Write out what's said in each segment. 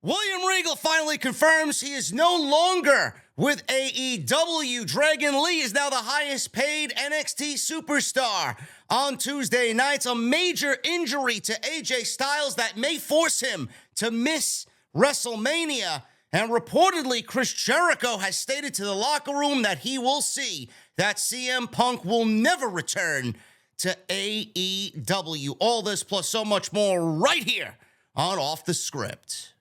William Regal finally confirms he is no longer with AEW. Dragon Lee is now the highest paid NXT superstar. On Tuesday nights, a major injury to AJ Styles that may force him to miss WrestleMania. And reportedly, Chris Jericho has stated to the Locker Room that he will see that CM Punk will never return to AEW. All this plus so much more right here on Off the Script.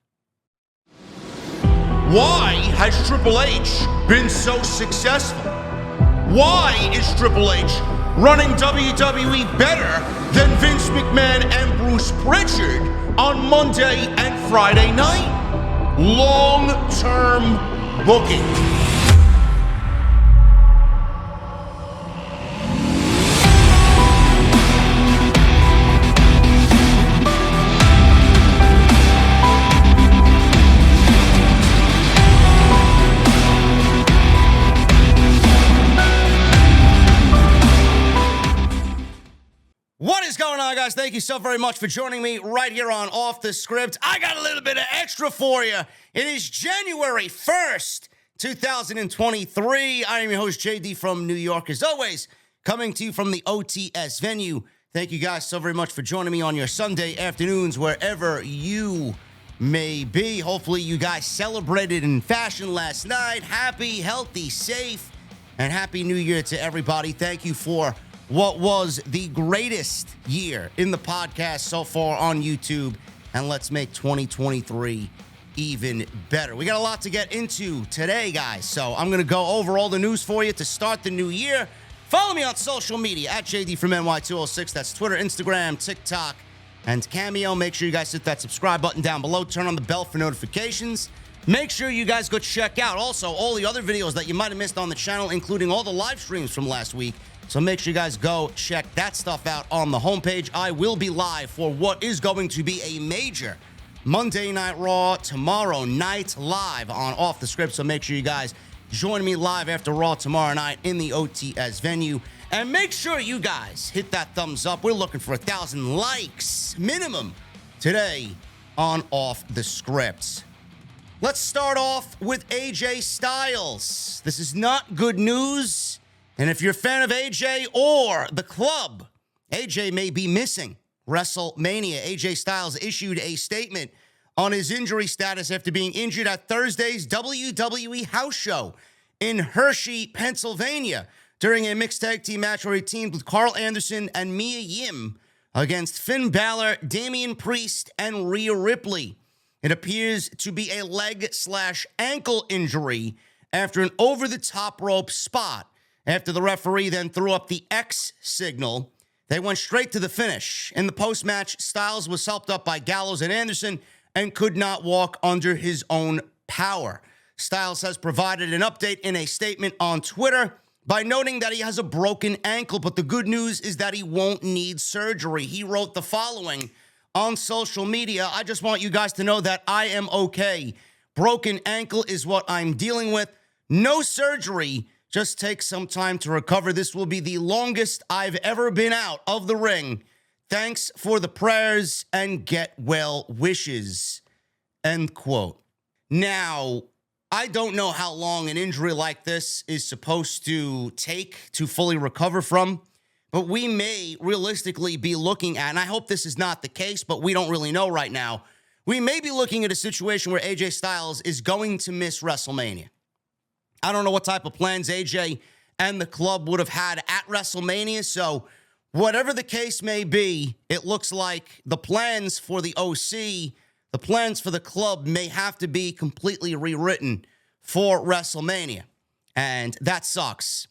Why has Triple H been so successful? Why is Triple H running WWE better than Vince McMahon and Bruce Pritchard on Monday and Friday night? Long-term booking. What is going on, guys? Thank you so very much for joining me right here on Off the Script. I got a little bit of extra for you. It is January 1st, 2023. I am your host, JD from New York, as always, coming to you from the OTS venue. Thank you guys so very much for joining me on your Sunday afternoons, wherever you may be. Hopefully, you guys celebrated in fashion last night. Happy, healthy, safe, and Happy New Year to everybody. Thank you for what was the greatest year in the podcast so far on YouTube, and let's make 2023 even better. We got a lot to get into today, guys, so I'm going to go over all the news for you to start the new year. Follow me on social media at JD from NY206. That's Twitter, Instagram, TikTok, and Cameo. Make sure you guys hit that subscribe button down below. Turn on the bell for notifications. Make sure you guys go check out also all the other videos that you might have missed on the channel, including all the live streams from last week. So make sure you guys go check that stuff out on the homepage. I will be live for what is going to be a major Monday Night Raw tomorrow night live on Off the Script. So make sure you guys join me live after Raw tomorrow night in the OTS venue. And make sure you guys hit that thumbs up. We're looking for 1,000 likes minimum today on Off the Script. Let's start off with AJ Styles. This is not good news. And if you're a fan of AJ or the club, AJ may be missing WrestleMania. AJ Styles issued a statement on his injury status after being injured at Thursday's WWE house show in Hershey, Pennsylvania, during a mixed tag team match where he teamed with Carl Anderson and Mia Yim against Finn Balor, Damian Priest, and Rhea Ripley. It appears to be a leg/ankle injury after an over-the-top rope spot. After the referee then threw up the X signal, they went straight to the finish. In the post-match, Styles was helped up by Gallows and Anderson and could not walk under his own power. Styles has provided an update in a statement on Twitter by noting that he has a broken ankle, but the good news is that he won't need surgery. He wrote the following on social media: I just want you guys to know that I am okay. Broken ankle is what I'm dealing with. No surgery. Just take some time to recover. This will be the longest I've ever been out of the ring. Thanks for the prayers and get well wishes. End quote. Now, I don't know how long an injury like this is supposed to take to fully recover from, but we may realistically be looking at, and I hope this is not the case, but we don't really know right now, we may be looking at a situation where AJ Styles is going to miss WrestleMania. I don't know what type of plans AJ and the club would have had at WrestleMania, so whatever the case may be, it looks like the plans for the OC, the plans for the club may have to be completely rewritten for WrestleMania, and that sucks,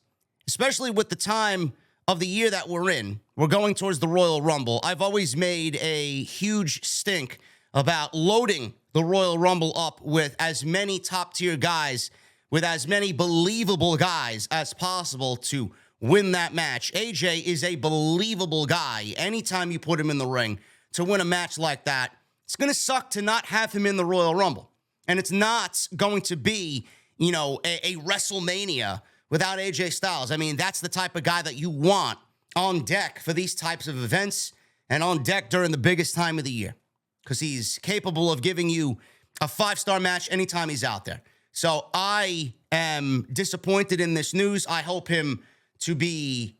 especially with the time of the year that we're in. We're going towards the Royal Rumble. I've always made a huge stink about loading the Royal Rumble up with as many top-tier guys, with as many believable guys as possible to win that match. AJ is a believable guy. Anytime you put him in the ring to win a match like that, it's going to suck to not have him in the Royal Rumble. And it's not going to be, a WrestleMania without AJ Styles. I mean, that's the type of guy that you want on deck for these types of events and on deck during the biggest time of the year, because he's capable of giving you a 5-star match anytime he's out there. So I am disappointed in this news. I hope him to be,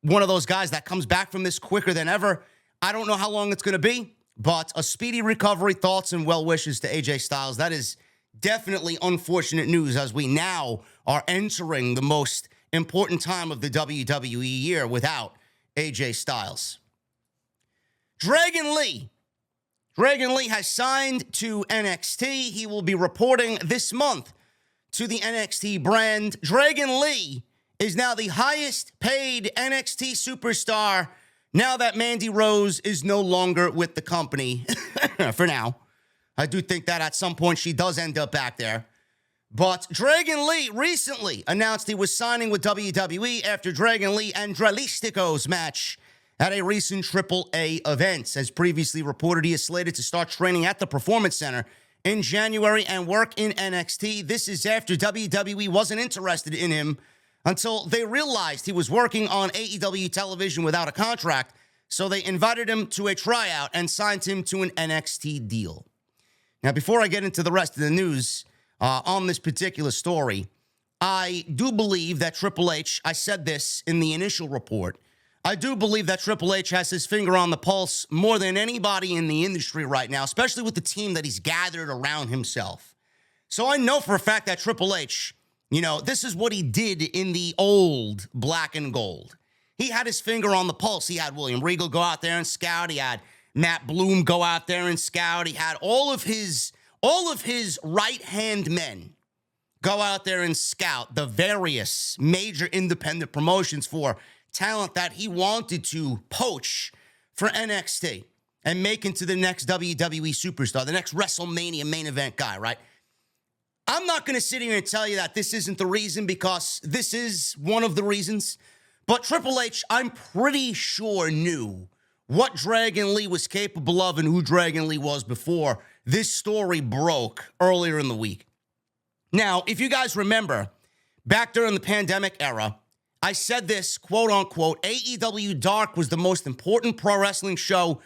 one of those guys that comes back from this quicker than ever. I don't know how long it's going to be, but a speedy recovery. Thoughts and well wishes to AJ Styles. That is definitely unfortunate news as we now are entering the most important time of the WWE year without AJ Styles. Dragon Lee has signed to NXT. He will be reporting this month to the NXT brand. Dragon Lee is now the highest paid NXT superstar now that Mandy Rose is no longer with the company for now. I do think that at some point she does end up back there. But Dragon Lee recently announced he was signing with WWE after Dragon Lee and Dralistico's match at a recent AAA event. As previously reported, he is slated to start training at the Performance Center in January and work in NXT. This is after WWE wasn't interested in him until they realized he was working on AEW television without a contract, so they invited him to a tryout and signed him to an NXT deal. Now, before I get into the rest of the news on this particular story, I do believe that Triple H, I said this in the initial report, I do believe that Triple H has his finger on the pulse more than anybody in the industry right now, especially with the team that he's gathered around himself. So I know for a fact that Triple H, this is what he did in the old black and gold. He had his finger on the pulse. He had William Regal go out there and scout. He had Matt Bloom go out there and scout. He had all of his right-hand men go out there and scout the various major independent promotions for talent that he wanted to poach for NXT and make into the next WWE superstar, the next WrestleMania main event guy, right? I'm not going to sit here and tell you that this isn't the reason, because this is one of the reasons. But Triple H, I'm pretty sure, knew what Dragon Lee was capable of and who Dragon Lee was before this story broke earlier in the week. Now, if you guys remember, back during the pandemic era, I said this, quote unquote, AEW Dark was the most important pro wrestling show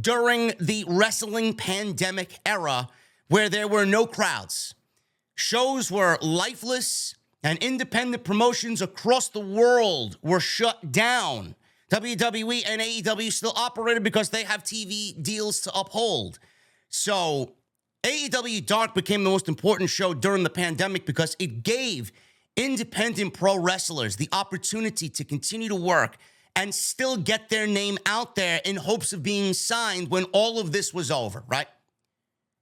during the wrestling pandemic era where there were no crowds. Shows were lifeless and independent promotions across the world were shut down. WWE and AEW still operated because they have TV deals to uphold. So AEW Dark became the most important show during the pandemic because it gave independent pro wrestlers the opportunity to continue to work and still get their name out there in hopes of being signed when all of this was over, right?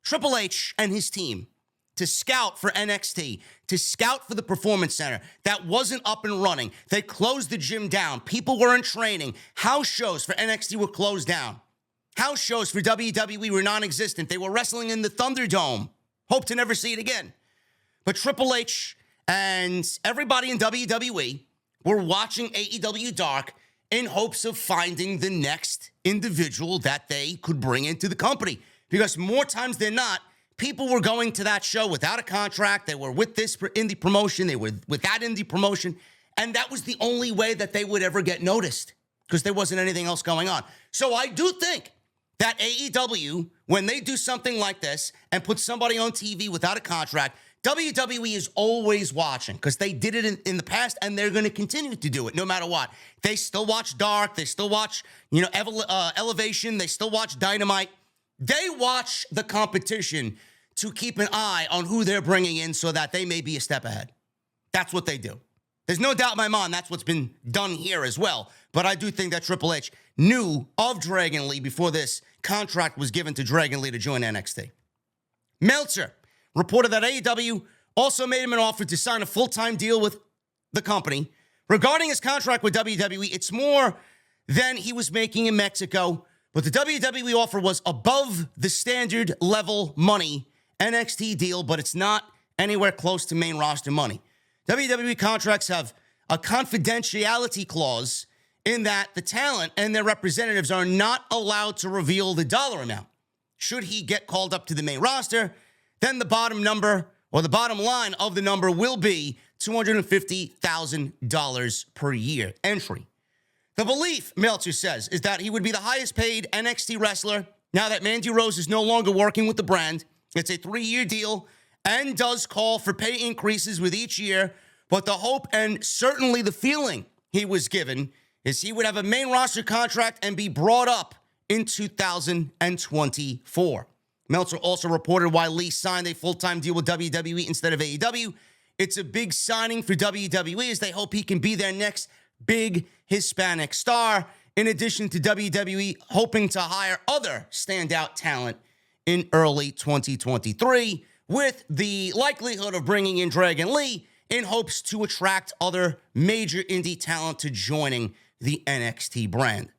Triple H and his team to scout for NXT, to scout for the Performance Center that wasn't up and running. They closed the gym down. People weren't training. House shows for NXT were closed down. House shows for WWE were non-existent. They were wrestling in the Thunderdome. Hope to never see it again. But Triple H and everybody in WWE were watching AEW Dark in hopes of finding the next individual that they could bring into the company. Because more times than not, people were going to that show without a contract. They were with this indie promotion. They were with that indie promotion. And that was the only way that they would ever get noticed, because there wasn't anything else going on. So I do think that AEW, when they do something like this and put somebody on TV without a contract, WWE is always watching, because they did it in the past and they're going to continue to do it no matter what. They still watch Dark. They still watch, Elevation. They still watch Dynamite. They watch the competition to keep an eye on who they're bringing in so that they may be a step ahead. That's what they do. There's no doubt in my mind that's what's been done here as well. But I do think that Triple H knew of Dragon Lee before this contract was given to Dragon Lee to join NXT. Meltzer reported that AEW also made him an offer to sign a full-time deal with the company. Regarding his contract with WWE, it's more than he was making in Mexico, but the WWE offer was above the standard level money NXT deal, but it's not anywhere close to main roster money. WWE contracts have a confidentiality clause in that the talent and their representatives are not allowed to reveal the dollar amount. Should he get called up to the main roster, then the bottom number, or the bottom line of the number, will be $250,000 per year entry. The belief, Meltzer says, is that he would be the highest paid NXT wrestler now that Mandy Rose is no longer working with the brand It's a 3-year deal and does call for pay increases with each year, but the hope and certainly the feeling he was given is he would have a main roster contract and be brought up in 2024. Meltzer also reported why Lee signed a full-time deal with WWE instead of AEW. It's a big signing for WWE as they hope he can be their next big Hispanic star, in addition to WWE hoping to hire other standout talent in early 2023, with the likelihood of bringing in Dragon Lee in hopes to attract other major indie talent to joining the NXT brand.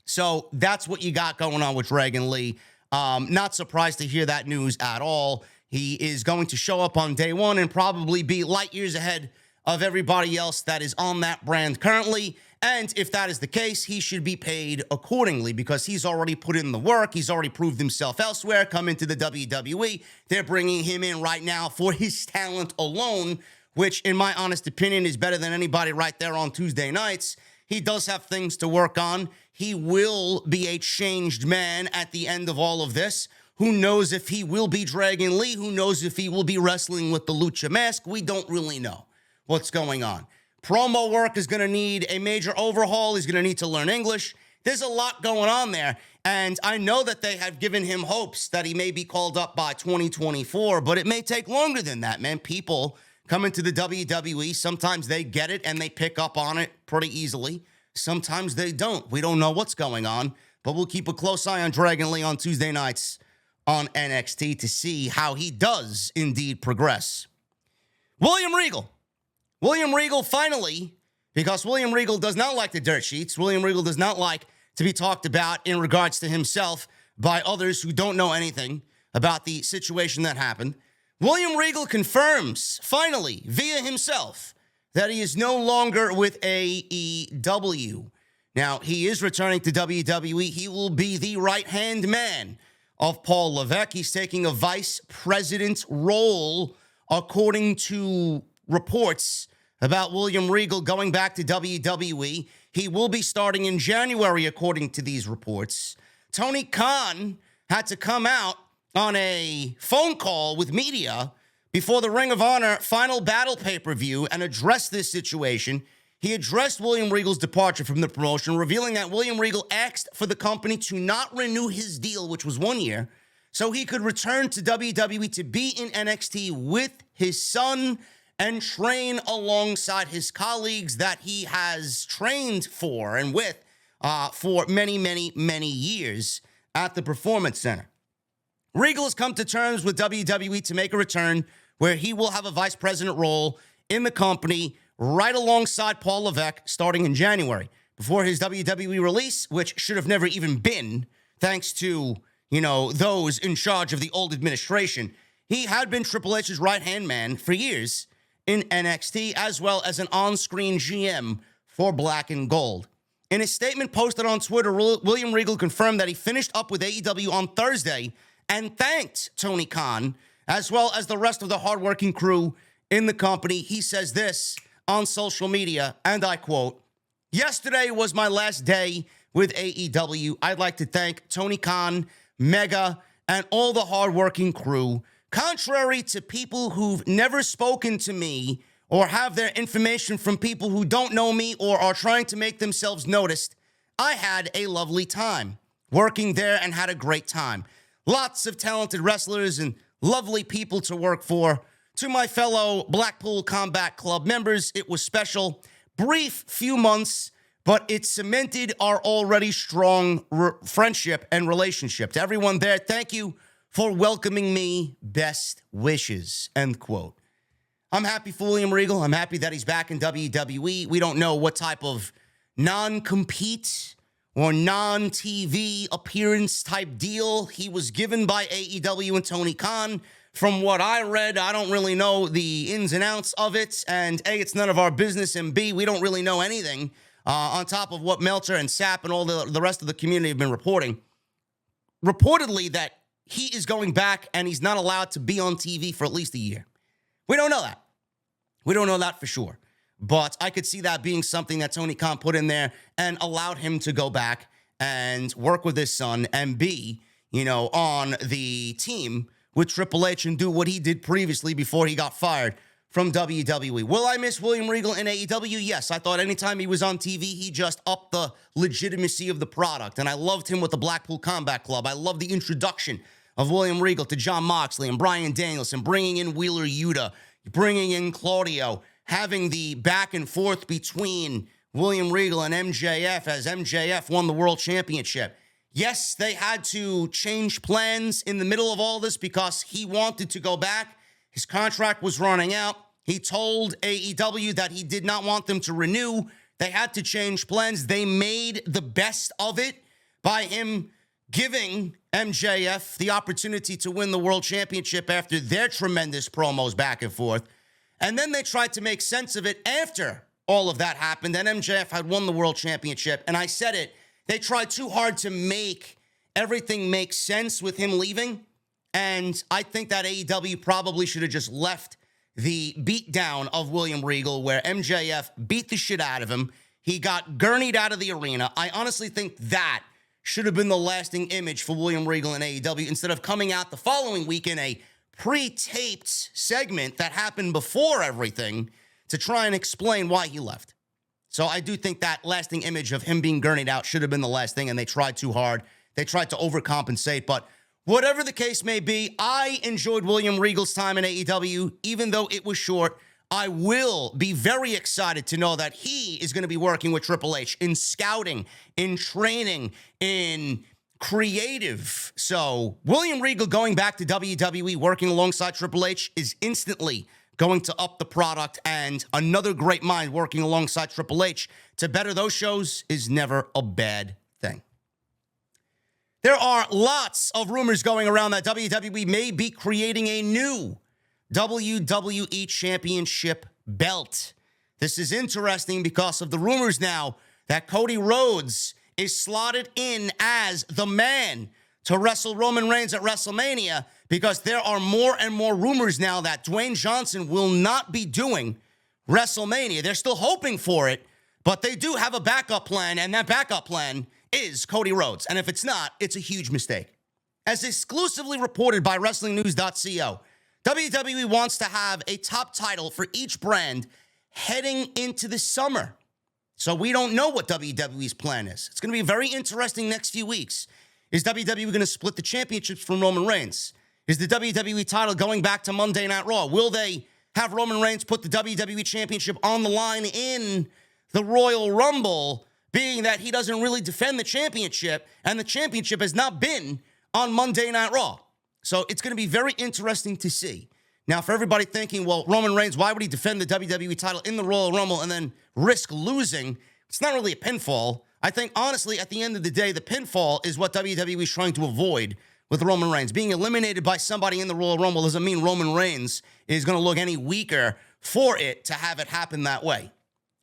So that's what you got going on with Dragon Lee. Not surprised to hear that news at all. He is going to show up on day one and probably be light years ahead of everybody else that is on that brand currently. And if that is the case, he should be paid accordingly because he's already put in the work. He's already proved himself elsewhere. Come into the WWE. They're bringing him in right now for his talent alone, which in my honest opinion is better than anybody right there on Tuesday nights. He does have things to work on. He will be a changed man at the end of all of this. Who knows if he will be Dragon Lee? Who knows if he will be wrestling with the Lucha mask? We don't really know what's going on. Promo work is going to need a major overhaul. He's going to need to learn English. There's a lot going on there. And I know that they have given him hopes that he may be called up by 2024, but it may take longer than that, man. People come into the WWE. Sometimes they get it and they pick up on it pretty easily. Sometimes they don't. We don't know what's going on, but we'll keep a close eye on Dragon Lee on Tuesday nights on NXT to see how he does indeed progress. William Regal finally, because William Regal does not like the dirt sheets. William Regal does not like to be talked about in regards to himself by others who don't know anything about the situation that happened. William Regal confirms, finally, via himself, that he is no longer with AEW. Now, he is returning to WWE. He will be the right-hand man of Paul Levesque. He's taking a vice president role, according to reports about William Regal going back to WWE. He will be starting in January, according to these reports. Tony Khan had to come out on a phone call with media before the Ring of Honor Final Battle pay-per-view and addressed this situation. He addressed William Regal's departure from the promotion, revealing that William Regal asked for the company to not renew his deal, which was 1 year, so he could return to WWE to be in NXT with his son and train alongside his colleagues that he has trained for and with for many, many, many years at the Performance Center. Regal has come to terms with WWE to make a return where he will have a vice president role in the company right alongside Paul Levesque starting in January. Before his WWE release, which should have never even been, thanks to, those in charge of the old administration, he had been Triple H's right-hand man for years in NXT, as well as an on-screen GM for Black and Gold. In a statement posted on Twitter, William Regal confirmed that he finished up with AEW on Thursday and thanked Tony Khan, as well as the rest of the hardworking crew in the company. He says this on social media, and I quote, "Yesterday was my last day with AEW. I'd like to thank Tony Khan, Mega, and all the hardworking crew. Contrary to people who've never spoken to me or have their information from people who don't know me or are trying to make themselves noticed, I had a lovely time working there and had a great time. Lots of talented wrestlers and lovely people to work for. To my fellow Blackpool Combat Club members, it was special. Brief few months, but it cemented our already strong friendship and relationship. To everyone there, thank you for welcoming me. Best wishes," end quote. I'm happy for William Regal. I'm happy that he's back in WWE. We don't know what type of non-compete or non-TV appearance type deal he was given by AEW and Tony Khan. From what I read, I don't really know the ins and outs of it. And A, it's none of our business. And B, we don't really know anything on top of what Meltzer and Sapp and all the rest of the community have been reporting. Reportedly that he is going back and he's not allowed to be on TV for at least a year. We don't know that. We don't know that for sure. But I could see that being something that Tony Khan put in there and allowed him to go back and work with his son and be, on the team with Triple H and do what he did previously before he got fired from WWE. Will I miss William Regal in AEW? Yes. I thought anytime he was on TV, he just upped the legitimacy of the product. And I loved him with the Blackpool Combat Club. I loved the introduction of William Regal to Jon Moxley and Bryan Danielson, bringing in Wheeler Yuta, bringing in Claudio, having the back and forth between William Regal and MJF as MJF won the World Championship. Yes, they had to change plans in the middle of all this because he wanted to go back. His contract was running out. He told AEW that he did not want them to renew. They had to change plans. They made the best of it by him giving MJF the opportunity to win the World Championship after their tremendous promos back and forth. And then they tried to make sense of it after all of that happened, and MJF had won the World Championship. And I said it, they tried too hard to make everything make sense with him leaving. And I think that AEW probably should have just left the beatdown of William Regal where MJF beat the shit out of him. He got gurneyed out of the arena. I honestly think that should have been the lasting image for William Regal in AEW instead of coming out the following week in a pre-taped segment that happened before everything to try and explain why he left. So I do think that lasting image of him being gurneyed out should have been the last thing, and they tried too hard. They tried to overcompensate, but whatever the case may be, I enjoyed William Regal's time in AEW, even though it was short. I will be very excited to know that he is going to be working with Triple H in scouting, in training, in creative. So William Regal going back to WWE, working alongside Triple H, is instantly going to up the product, and another great mind working alongside Triple H to better those shows is never a bad thing. There are lots of rumors going around that WWE may be creating a new WWE Championship belt. This is interesting because of the rumors now that Cody Rhodes is slotted in as the man to wrestle Roman Reigns at WrestleMania, because there are more and more rumors now that Dwayne Johnson will not be doing WrestleMania. They're still hoping for it, but they do have a backup plan, and that backup plan is Cody Rhodes. And if it's not, it's a huge mistake. As exclusively reported by WrestlingNews.co, WWE wants to have a top title for each brand heading into the summer. So we don't know what WWE's plan is. It's going to be very interesting next few weeks. Is WWE going to split the championships from Roman Reigns? Is the WWE title going back to Monday Night Raw? Will they have Roman Reigns put the WWE Championship on the line in the Royal Rumble, being that he doesn't really defend the championship, and the championship has not been on Monday Night Raw? So it's going to be very interesting to see. Now, for everybody thinking, well, Roman Reigns, why would he defend the WWE title in the Royal Rumble and then risk losing? It's not really a pinfall. I think, honestly, at the end of the day, the pinfall is what WWE is trying to avoid with Roman Reigns. Being eliminated by somebody in the Royal Rumble doesn't mean Roman Reigns is going to look any weaker for it to have it happen that way.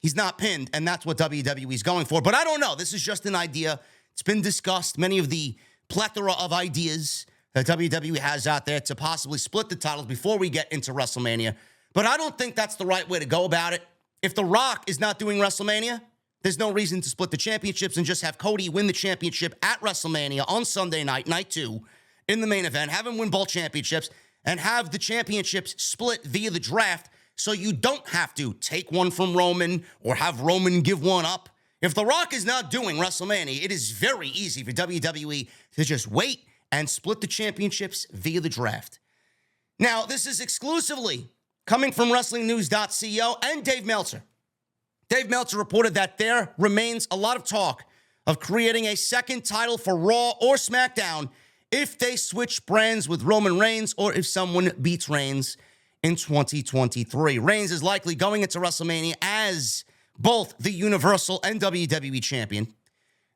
He's not pinned, and that's what WWE is going for. But I don't know. This is just an idea. It's been discussed. Many of the plethora of ideas that WWE has out there to possibly split the titles before we get into WrestleMania. But I don't think that's the right way to go about it. If The Rock is not doing WrestleMania, there's no reason to split the championships and just have Cody win the championship at WrestleMania on Sunday night, night 2, in the main event, have him win both championships, and have the championships split via the draft so you don't have to take one from Roman or have Roman give one up. If The Rock is not doing WrestleMania, it is very easy for WWE to just wait and split the championships via the draft. Now, this is exclusively coming from WrestlingNews.co and Dave Meltzer. Dave Meltzer reported that there remains a lot of talk of creating a second title for Raw or SmackDown if they switch brands with Roman Reigns or if someone beats Reigns in 2023. Reigns is likely going into WrestleMania as both the Universal and WWE champion.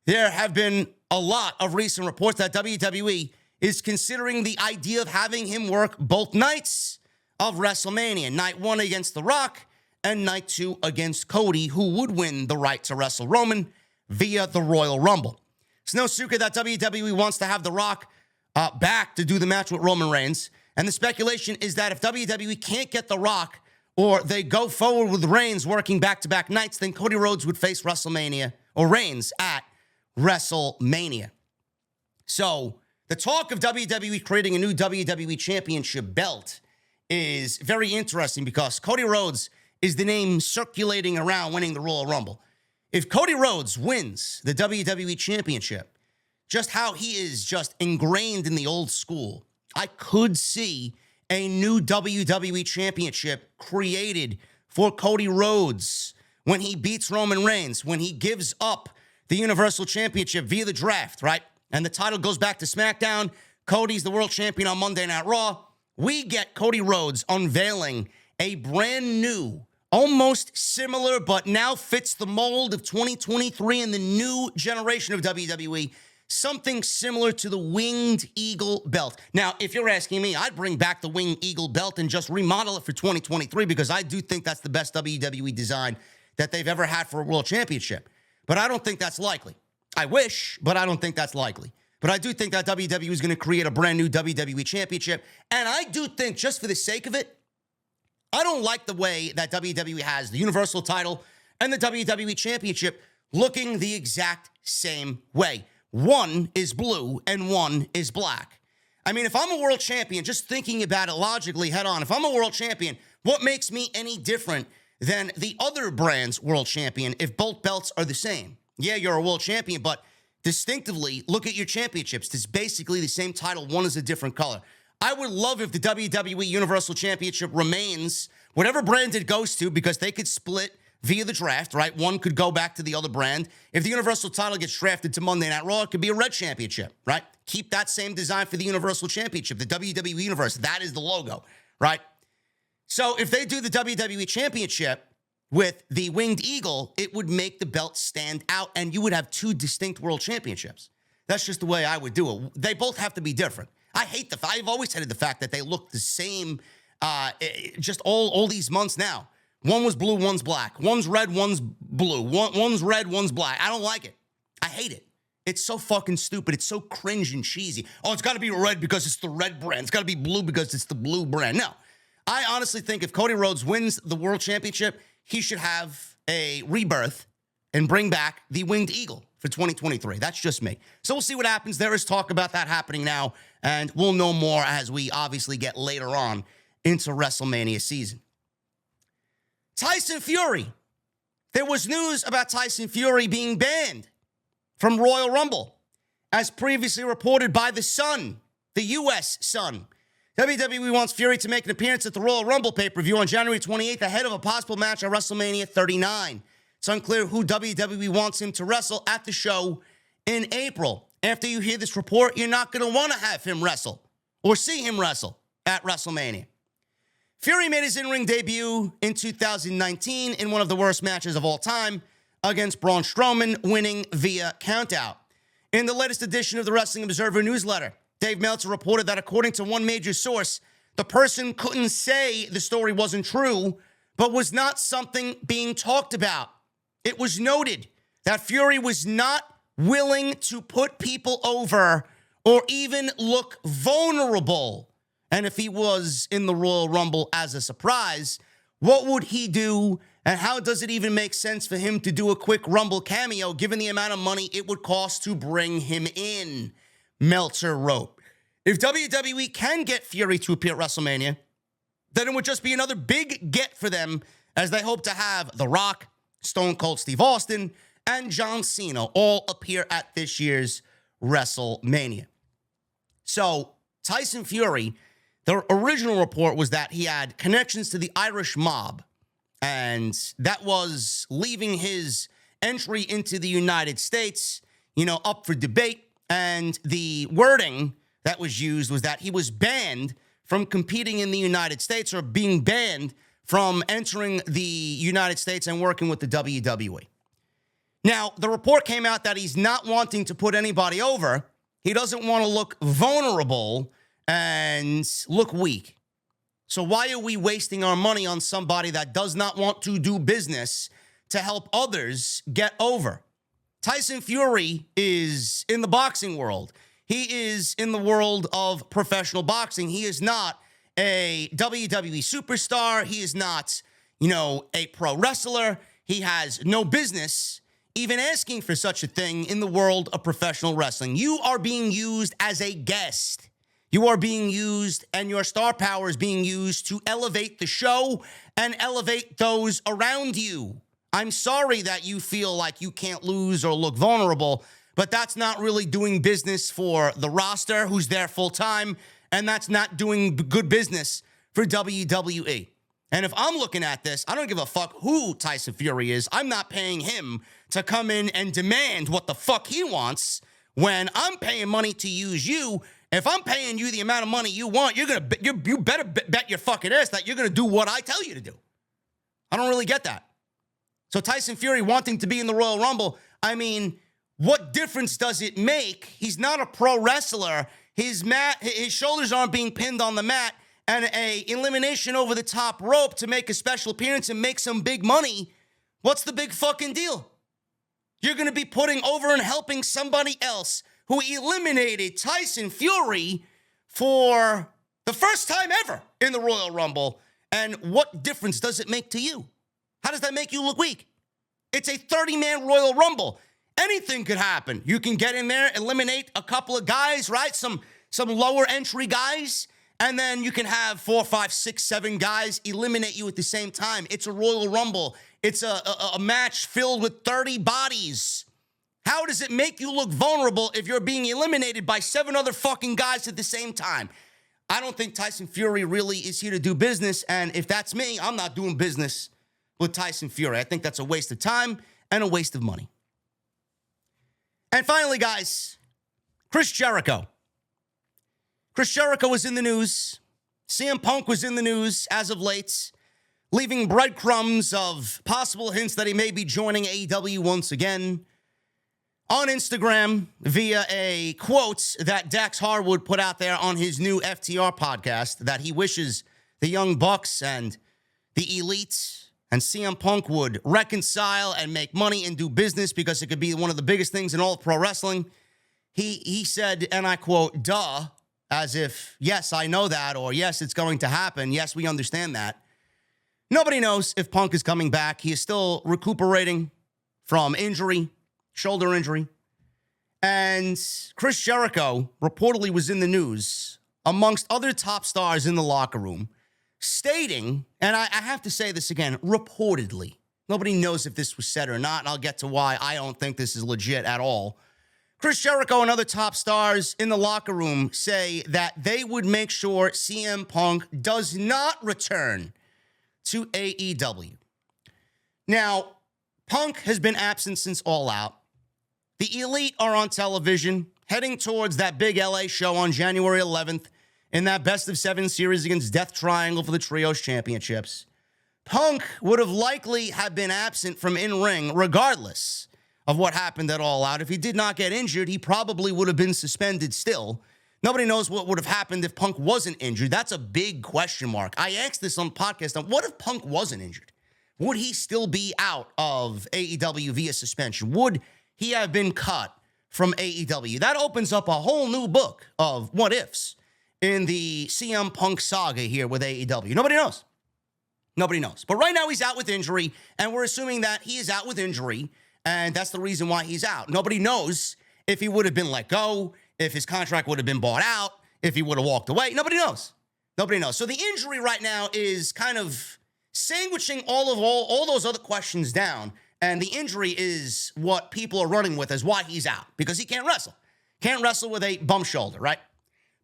There have been a lot of recent reports that WWE is considering the idea of having him work both nights of WrestleMania, night 1 against The Rock and night 2 against Cody, who would win the right to wrestle Roman via the Royal Rumble. It's no secret that WWE wants to have The Rock back to do the match with Roman Reigns. And the speculation is that if WWE can't get The Rock or they go forward with Reigns working back-to-back nights, then Cody Rhodes would face WrestleMania or Reigns at WrestleMania. So The talk of WWE creating a new WWE Championship belt is very interesting because Cody Rhodes is the name circulating around winning the Royal Rumble. If Cody Rhodes wins the WWE Championship, just how he is just ingrained in the old school, I could see a new WWE Championship created for Cody Rhodes when he beats Roman Reigns, when he gives up the Universal Championship via the draft, right? And the title goes back to SmackDown. Cody's the world champion on Monday Night Raw. We get Cody Rhodes unveiling a brand new, almost similar, but now fits the mold of 2023 and the new generation of WWE, something similar to the Winged Eagle belt. Now, if you're asking me, I'd bring back the Winged Eagle belt and just remodel it for 2023 because I do think that's the best WWE design that they've ever had for a world championship. But I don't think that's likely. I wish, but I don't think that's likely. But I do think that WWE is going to create a brand new WWE Championship. And I do think, just for the sake of it, I don't like the way that WWE has the Universal title and the WWE Championship looking the exact same way. One is blue and one is black. I mean, if I'm a world champion, just thinking about it logically head on, if I'm a world champion, what makes me any different than the other brand's world champion if both belts are the same? Yeah, you're a world champion, but distinctively, look at your championships. It's basically the same title. One is a different color. I would love if the WWE Universal Championship remains whatever brand it goes to because they could split via the draft, right? One could go back to the other brand. If the Universal title gets drafted to Monday Night Raw, it could be a red championship, right? Keep that same design for the Universal Championship, the WWE Universe. That is the logo, right? So if they do the WWE Championship with the Winged Eagle, it would make the belt stand out and you would have two distinct world championships. That's just the way I would do it. They both have to be different. I've always hated the fact that they look the same just all these months now. One was blue, one's black. One's red, one's blue. One's red, one's black. I don't like it. I hate it. It's so fucking stupid. It's so cringe and cheesy. Oh, it's got to be red because it's the red brand. It's got to be blue because it's the blue brand. No. I honestly think if Cody Rhodes wins the world championship, he should have a rebirth and bring back the Winged Eagle for 2023. That's just me. So we'll see what happens. There is talk about that happening now, and we'll know more as we obviously get later on into WrestleMania season. Tyson Fury. There was news about Tyson Fury being banned from Royal Rumble, as previously reported by The Sun, the U.S. Sun. WWE wants Fury to make an appearance at the Royal Rumble pay-per-view on January 28th ahead of a possible match at WrestleMania 39. It's unclear who WWE wants him to wrestle at the show in April. After you hear this report, you're not going to want to have him wrestle or see him wrestle at WrestleMania. Fury made his in-ring debut in 2019 in one of the worst matches of all time against Braun Strowman, winning via countout. In the latest edition of the Wrestling Observer newsletter, Dave Meltzer reported that according to one major source, the person couldn't say the story wasn't true, but was not something being talked about. It was noted that Fury was not willing to put people over or even look vulnerable. And if he was in the Royal Rumble as a surprise, what would he do? And how does it even make sense for him to do a quick Rumble cameo given the amount of money it would cost to bring him in? Meltzer wrote, if WWE can get Fury to appear at WrestleMania, then it would just be another big get for them as they hope to have The Rock, Stone Cold Steve Austin, and John Cena all appear at this year's WrestleMania. So Tyson Fury, the original report was that he had connections to the Irish mob, and that was leaving his entry into the United States, up for debate. And the wording that was used was that he was banned from competing in the United States or being banned from entering the United States and working with the WWE. Now, the report came out that he's not wanting to put anybody over. He doesn't want to look vulnerable and look weak. So why are we wasting our money on somebody that does not want to do business to help others get over? Tyson Fury is in the boxing world. He is in the world of professional boxing. He is not a WWE superstar. He is not, a pro wrestler. He has no business even asking for such a thing in the world of professional wrestling. You are being used as a guest. You are being used, and your star power is being used to elevate the show and elevate those around you. I'm sorry that you feel like you can't lose or look vulnerable, but that's not really doing business for the roster who's there full time, and that's not doing good business for WWE. And if I'm looking at this, I don't give a fuck who Tyson Fury is. I'm not paying him to come in and demand what the fuck he wants when I'm paying money to use you. If I'm paying you the amount of money you want, you better bet your fucking ass that you're going to do what I tell you to do. I don't really get that. So Tyson Fury wanting to be in the Royal Rumble, I mean, what difference does it make? He's not a pro wrestler. His shoulders aren't being pinned on the mat, and a elimination over the top rope to make a special appearance and make some big money. What's the big fucking deal? You're going to be putting over and helping somebody else who eliminated Tyson Fury for the first time ever in the Royal Rumble. And what difference does it make to you? How does that make you look weak? It's a 30-man Royal Rumble. Anything could happen. You can get in there, eliminate a couple of guys, right? Some lower entry guys, and then you can have 4, 5, 6, 7 guys eliminate you at the same time. It's a Royal Rumble. It's a match filled with 30 bodies. How does it make you look vulnerable if you're being eliminated by 7 other fucking guys at the same time? I don't think Tyson Fury really is here to do business, and if that's me, I'm not doing business with Tyson Fury. I think that's a waste of time and a waste of money. And finally, guys, Chris Jericho. Chris Jericho was in the news. CM Punk was in the news as of late, leaving breadcrumbs of possible hints that he may be joining AEW once again. On Instagram, via a quote that Dax Harwood put out there on his new FTR podcast, that he wishes the Young Bucks and the Elite and CM Punk would reconcile and make money and do business because it could be one of the biggest things in all of pro wrestling. He said, and I quote, duh, as if, yes, I know that, or yes, it's going to happen. Yes, we understand that. Nobody knows if Punk is coming back. He is still recuperating from injury, shoulder injury. And Chris Jericho reportedly was in the news, amongst other top stars in the locker room, stating, and I have to say this again, reportedly. Nobody knows if this was said or not, and I'll get to why I don't think this is legit at all. Chris Jericho and other top stars in the locker room say that they would make sure CM Punk does not return to AEW. Now, Punk has been absent since All Out. The Elite are on television, heading towards that big LA show on January 11th in that best-of-7 series against Death Triangle for the Trios Championships. Punk would have likely have been absent from in-ring regardless of what happened at All Out. If he did not get injured, he probably would have been suspended still. Nobody knows what would have happened if Punk wasn't injured. That's a big question mark. I asked this on the podcast. Now, what if Punk wasn't injured? Would he still be out of AEW via suspension? Would he have been cut from AEW? That opens up a whole new book of what ifs in the CM Punk saga here with AEW. Nobody knows. Nobody knows. But right now he's out with injury, and we're assuming that he is out with injury, and that's the reason why he's out. Nobody knows if he would have been let go, if his contract would have been bought out, if he would have walked away. Nobody knows. Nobody knows. So the injury right now is kind of sandwiching all those other questions down, and the injury is what people are running with as why he's out, because he can't wrestle. Can't wrestle with a bum shoulder, right?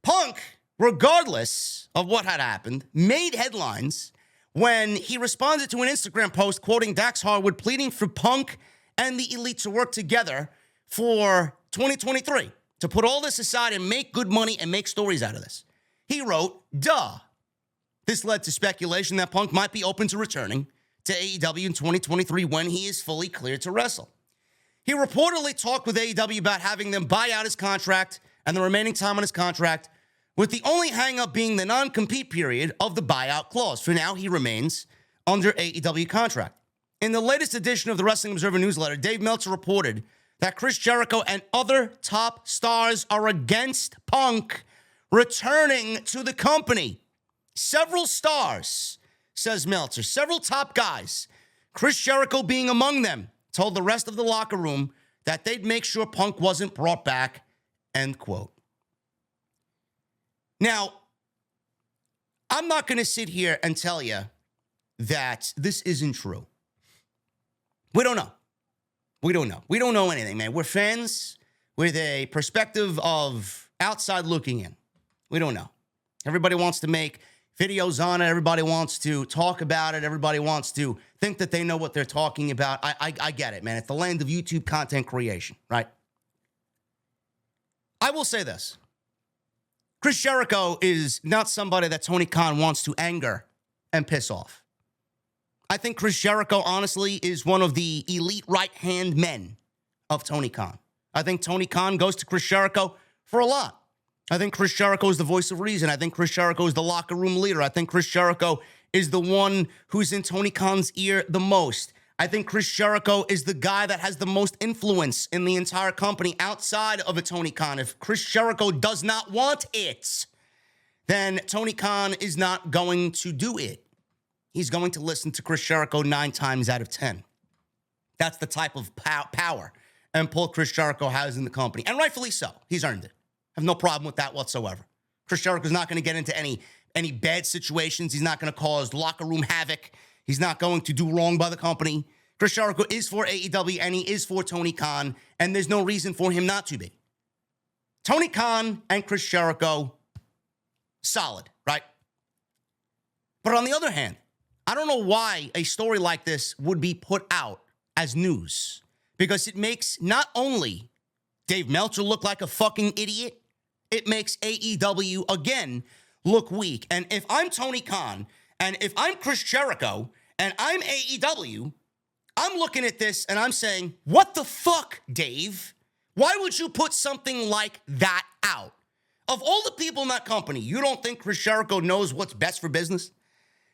Punk, regardless of what had happened, made headlines when he responded to an Instagram post quoting Dax Harwood pleading for Punk and the Elite to work together for 2023, to put all this aside and make good money and make stories out of this. He wrote, duh. This led to speculation that Punk might be open to returning to AEW in 2023 when he is fully cleared to wrestle. He reportedly talked with AEW about having them buy out his contract and the remaining time on his contract, with the only hang-up being the non-compete period of the buyout clause. For now, he remains under AEW contract. In the latest edition of the Wrestling Observer newsletter, Dave Meltzer reported that Chris Jericho and other top stars are against Punk returning to the company. Several stars, says Meltzer, several top guys, Chris Jericho being among them, told the rest of the locker room that they'd make sure Punk wasn't brought back, end quote. Now, I'm not going to sit here and tell you that this isn't true. We don't know. We don't know. We don't know anything, man. We're fans with a perspective of outside looking in. We don't know. Everybody wants to make videos on it. Everybody wants to talk about it. Everybody wants to think that they know what they're talking about. I get it, man. It's the land of YouTube content creation, right? I will say this. Chris Jericho is not somebody that Tony Khan wants to anger and piss off. I think Chris Jericho, honestly, is one of the elite right-hand men of Tony Khan. I think Tony Khan goes to Chris Jericho for a lot. I think Chris Jericho is the voice of reason. I think Chris Jericho is the locker room leader. I think Chris Jericho is the one who's in Tony Khan's ear the most. I think Chris Jericho is the guy that has the most influence in the entire company outside of a Tony Khan. If Chris Jericho does not want it, then Tony Khan is not going to do it. He's going to listen to Chris Jericho 9 times out of 10. That's the type of power and pull Chris Jericho has in the company. And rightfully so. He's earned it. I have no problem with that whatsoever. Chris Jericho's not going to get into any bad situations. He's not going to cause locker room havoc. He's not going to do wrong by the company. Chris Jericho is for AEW and he is for Tony Khan, and there's no reason for him not to be. Tony Khan and Chris Jericho, solid, right? But on the other hand, I don't know why a story like this would be put out as news, because it makes not only Dave Meltzer look like a fucking idiot, it makes AEW, again, look weak. And if I'm Tony Khan, and if I'm Chris Jericho, and I'm AEW, I'm looking at this and I'm saying, what the fuck, Dave? Why would you put something like that out? Of all the people in that company, you don't think Chris Jericho knows what's best for business?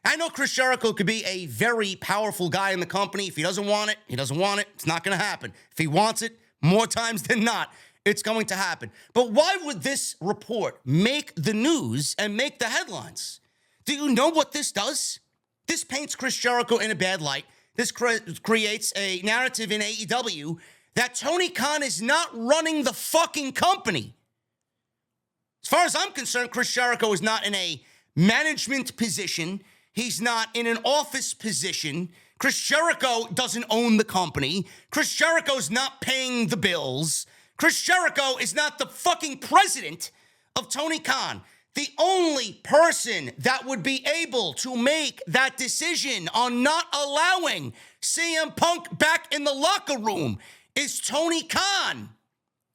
I know Chris Jericho could be a very powerful guy in the company. If he doesn't want it, he doesn't want it. It's not going to happen. If he wants it, more times than not, it's going to happen. But why would this report make the news and make the headlines? Do you know what this does? This paints Chris Jericho in a bad light. This creates a narrative in AEW that Tony Khan is not running the fucking company. As far as I'm concerned, Chris Jericho is not in a management position. He's not in an office position. Chris Jericho doesn't own the company. Chris Jericho's not paying the bills. Chris Jericho is not the fucking president of Tony Khan. The only person that would be able to make that decision on not allowing CM Punk back in the locker room is Tony Khan.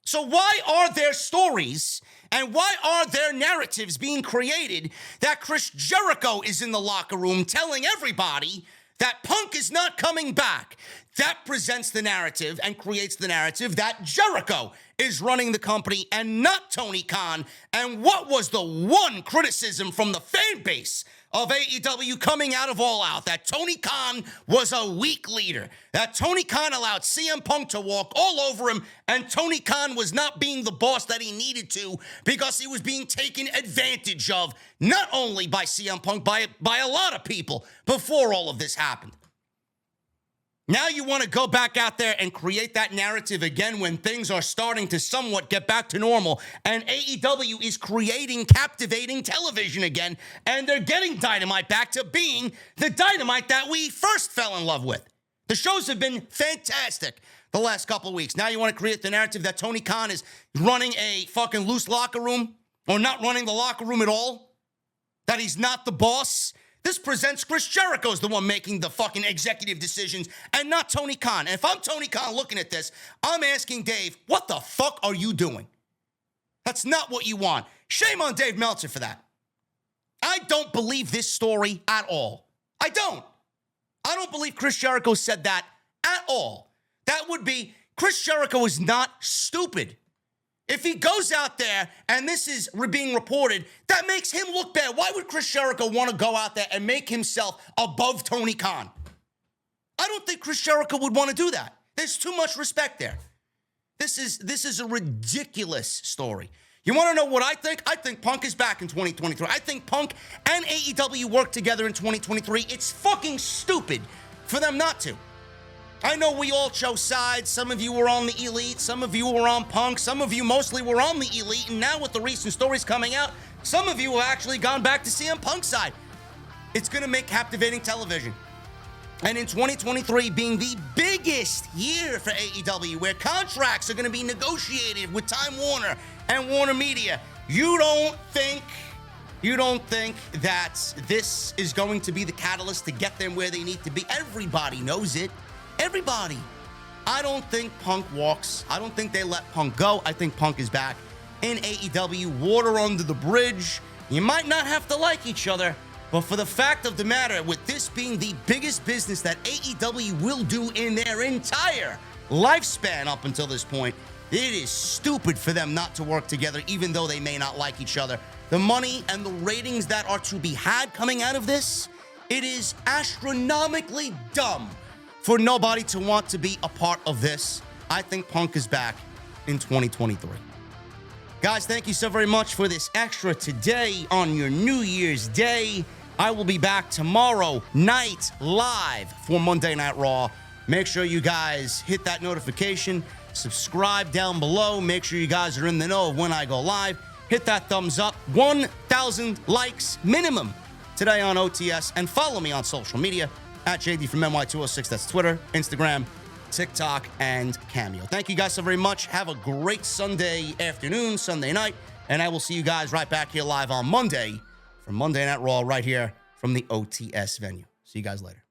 So why are there stories and why are there narratives being created that Chris Jericho is in the locker room telling everybody that Punk is not coming back? That presents the narrative and creates the narrative that Jericho is running the company and not Tony Khan. And what was the one criticism from the fan base of AEW coming out of All Out? That Tony Khan was a weak leader. That Tony Khan allowed CM Punk to walk all over him, and Tony Khan was not being the boss that he needed to because he was being taken advantage of, not only by CM Punk, by a lot of people before all of this happened. Now you want to go back out there and create that narrative again when things are starting to somewhat get back to normal, and AEW is creating captivating television again, and they're getting Dynamite back to being the Dynamite that we first fell in love with. The shows have been fantastic the last couple of weeks. Now you want to create the narrative that Tony Khan is running a fucking loose locker room, or not running the locker room at all, that he's not the boss. This presents Chris Jericho as the one making the fucking executive decisions and not Tony Khan. And if I'm Tony Khan looking at this, I'm asking Dave, what the fuck are you doing? That's not what you want. Shame on Dave Meltzer for that. I don't believe this story at all. I don't believe Chris Jericho said that at all. That would be, Chris Jericho is not stupid. If he goes out there and this is being reported, that makes him look bad. Why would Chris Jericho want to go out there and make himself above Tony Khan? I don't think Chris Jericho would want to do that. There's too much respect there. This is a ridiculous story. You want to know what I think? I think Punk is back in 2023. I think Punk and AEW work together in 2023. It's fucking stupid for them not to. I know we all chose sides. Some of you were on the Elite. Some of you were on Punk. Some of you mostly were on the Elite. And now with the recent stories coming out, some of you have actually gone back to CM Punk's side. It's going to make captivating television. And in 2023 being the biggest year for AEW, where contracts are going to be negotiated with Time Warner and Warner Media, you don't think that this is going to be the catalyst to get them where they need to be? Everybody knows it. Everybody. I don't think Punk walks. I don't think they let Punk go. I think Punk is back in AEW. Water under the bridge. You might not have to like each other, but for the fact of the matter, with this being the biggest business that AEW will do in their entire lifespan up until this point, it is stupid for them not to work together, even though they may not like each other. The money and the ratings that are to be had coming out of this, it is astronomically dumb for nobody to want to be a part of this. I think Punk is back in 2023. Guys, thank you so very much for this extra today on your New Year's Day. I will be back tomorrow night live for Monday Night Raw. Make sure you guys hit that notification, subscribe down below. Make sure you guys are in the know of when I go live. Hit that thumbs up, 1,000 likes minimum today on OTS, and follow me on social media at JD from NY206. That's Twitter, Instagram, TikTok, and Cameo. Thank you guys so very much. Have a great Sunday afternoon, Sunday night, and I will see you guys right back here live on Monday for Monday Night Raw right here from the OTS venue. See you guys later.